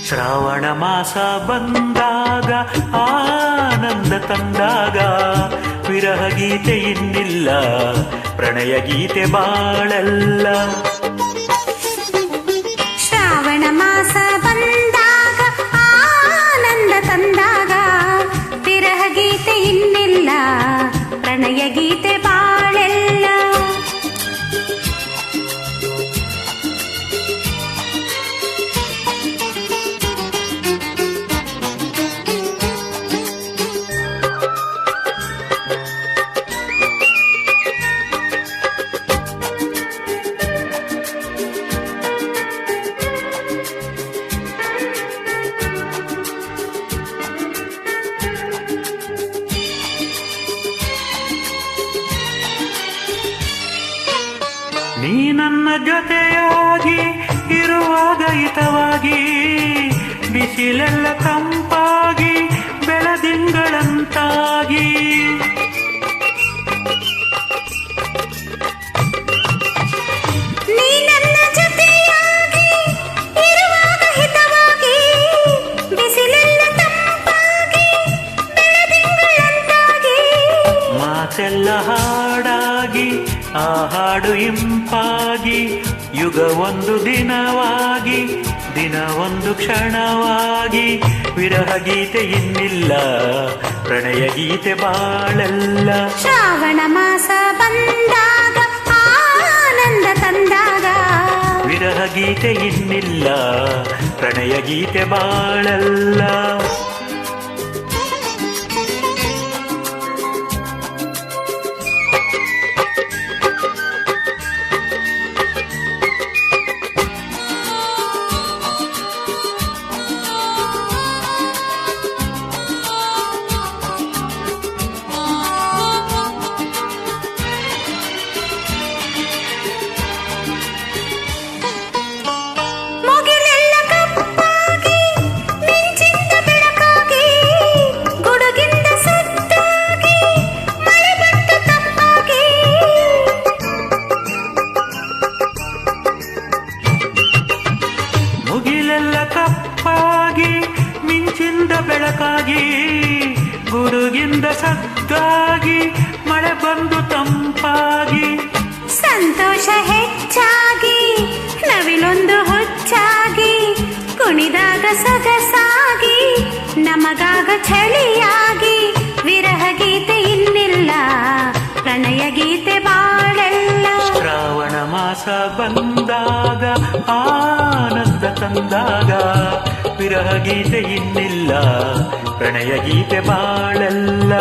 ಶ್ರಾವಣ ಮಾಸ ಬಂದಾಗ ಆನಂದ ತಂದಾಗ ವಿರಹ ಗೀತೆ ಇನ್ನಿಲ್ಲ, ಪ್ರಣಯ ಗೀತೆ ಬಾಳಲ್ಲ. ಶ್ರಾವಣ ಮಾಸ ಬಂದಾಗ ಆನಂದ ತಂದಾಗ ವಿರಹ ಗೀತೆ ಇನ್ನಿಲ್ಲ, ಪ್ರಣಯ ಗೀತೆ ಬಾಳೆಲ್ಲ. ನೀ ನನ್ನ ಜೊತೆಯಾಗಿ ಇರುವಾಗ ಹಿತವಾಗಿ, ಬಿಸಿಲೆಲ್ಲ ತಂಪಾಗಿ ಬೆಳದಿಂಗಳಂತಾಗಿ. ನೀ ನನ್ನ ಜೊತೆಯಾಗಿ ಇರುವಾಗ ಹಿತವಾಗಿ, ಬಿಸಿಲೆಲ್ಲ ತಂಪಾಗಿ ಬೆಳದಿಂಗಳಂತಾಗಿ. ಮಾತೆಲ್ಲ ಹಾಡಾಗಿ ಆ ಹಾಡು ಇಂಪಾಗಿ, ಯುಗ ಒಂದು ದಿನವಾಗಿ ದಿನ ಒಂದು ಕ್ಷಣವಾಗಿ. ವಿರಹ ಗೀತೆ ಇನ್ನಿಲ್ಲ, ಪ್ರಣಯ ಗೀತೆ ಬಾಳಲ್ಲ. ಶ್ರಾವಣ ಮಾಸ ಬಂದಾಗ ಆನಂದ ತಂದಾಗ ವಿರಹ ಗೀತೆ ಇನ್ನಿಲ್ಲ, ಪ್ರಣಯ ಗೀತೆ ಬಾಳಲ್ಲ. ಮುಗಿಲೆಲ್ಲ ಕಪ್ಪಾಗಿ ಮಿಂಚಿಂದ ಬೆಳಕಾಗಿ, ಗುಡುಗಿಂದ ಸದ್ದಾಗಿ ಮಳೆ ಬಂದು ತಂಪಾಗಿ. ಸಂತೋಷ ಹೆಚ್ಚಾಗಿ ನವಿಲೊಂದು ಹುಚ್ಚಾಗಿ, ಕುಣಿದಾಗ ಸೊಗಸಾಗಿ ನಮಗಾಗ ಚಳಿಯಾಗಿ. ವಿರಹ ಗೀತೆ ಇನ್ನಿಲ್ಲ, ಪ್ರಣಯ ಗೀತೆ ಬಾಳೆಲ್ಲ. ಶ್ರಾವಣ ಮಾಸ ಬಂದಾಗ ಆನಂದ ತಂದಾಗ ವಿರಹ ಗೀತೆ ಇನ್ನಿಲ್ಲ, ಪ್ರಣಯ ಗೀತೆ ಬಾಳಲ್ಲ.